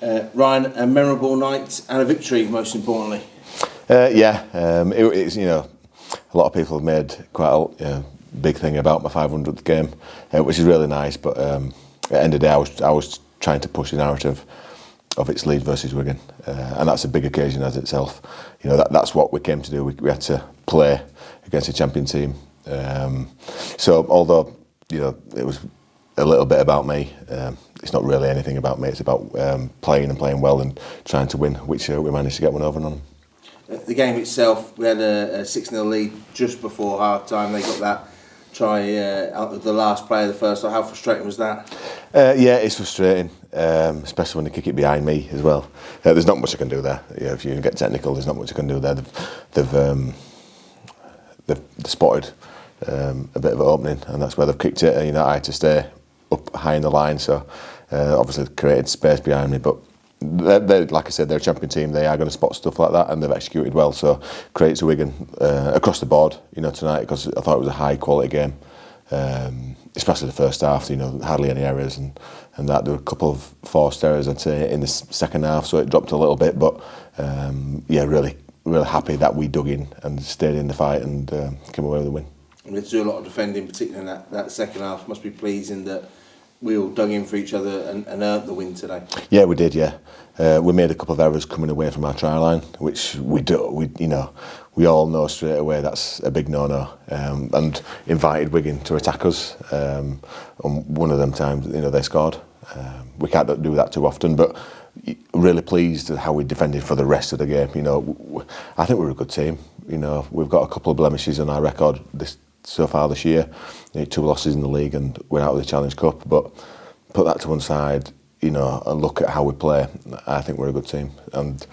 Ryan, a memorable night and a victory, most importantly. It's a lot of people have made quite a big thing about my 500th game, which is really nice. But at the end of the day, I was trying to push the narrative of it's Leeds versus Wigan, and that's a big occasion as itself. That's what we came to do. We had to play against a champion team. So although it was a little bit about me, it's not really anything about me. It's about playing well and trying to win, which we managed to get one over on. The game itself, we had a 6-0 lead just before half time. They got that try out of the last play of the first half. How frustrating was that? It's frustrating, especially when they kick it behind me as well. There's not much I can do there. If you get technical, there's not much I can do there. They've spotted a bit of an opening, and that's where they've kicked it. I had to stay up high in the line, so obviously created space behind me. But they're, like I said, they're a champion team. They are going to spot stuff like that, and they've executed well. So credit to Wigan across the board, tonight, because I thought it was a high quality game, especially the first half. Hardly any errors, and that there were a couple of forced errors, I'd say, in the second half. So it dropped a little bit, but really happy that we dug in and stayed in the fight and came away with a win. We had to do a lot of defending, particularly in that second half. Must be pleasing that we all dug in for each other and earned the win today. Yeah, we did. Yeah, we made a couple of errors coming away from our try line, which we all know straight away that's a big no-no, and invited Wigan to attack us. On one of them times, they scored. We can't do that too often, but really pleased at how we defended for the rest of the game. I think we're a good team. We've got a couple of blemishes on our record so far this year. 2 losses in the league and went out of the Challenge Cup. But put that to one side, and look at how we play. I think we're a good team. And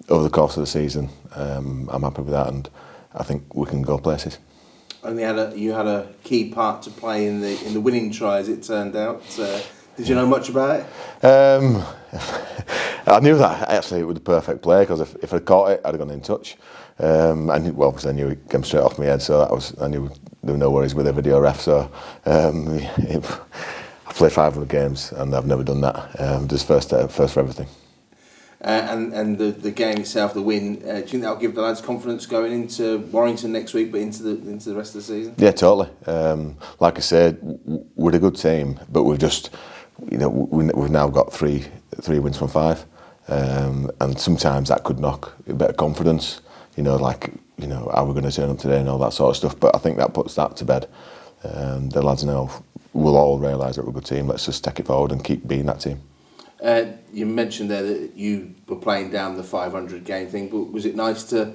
over the course of the season, I'm happy with that, and I think we can go places. And you had a key part to play in the winning try, as it turned out. Did you know much about it? I knew that actually it was the perfect play, because if I'd caught it, I'd have gone in touch. Obviously I knew it came straight off my head, so I knew there were no worries with the video ref. So I've played 500 games and I've never done that. Just first for everything. And the game itself, the win. Do you think that'll give the lads confidence going into Warrington next week, but into the rest of the season? Yeah, totally. Like I said, we're a good team, but we've just we've now got three wins from 5, and sometimes that could knock a bit of confidence. Are we going to turn up today and all that sort of stuff? But I think that puts that to bed. The lads now will all realise that we're a good team. Let's just take it forward and keep being that team. You mentioned there that you were playing down the 500 game thing, but was it nice to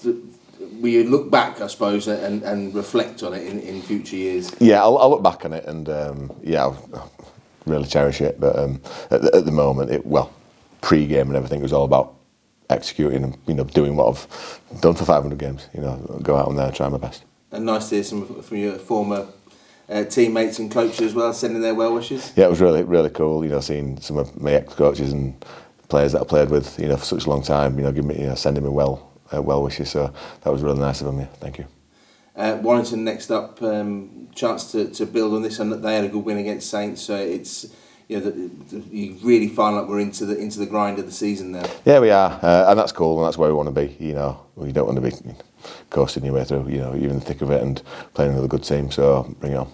will you look back, I suppose, and reflect on it in future years? Yeah, I'll look back on it, and I'll really cherish it. But at the moment, pre-game and everything, it was all about executing and doing what I've done for 500 games. Go out on there and try my best. And nice to hear some from your former teammates and coaches as well, sending their well wishes. Yeah, it was really, really cool. Seeing some of my ex-coaches and players that I played with, for such a long time. Giving me, sending me well wishes. So that was really nice of them. Yeah, thank you. Warrington next up, chance to build on this, and they had a good win against Saints. So it's you really find like we're into the grind of the season now. Yeah, we are, and that's cool, and that's where we want to be. We don't want to be coasting your way through. You're in the thick of it and playing with a good team. So bring it on.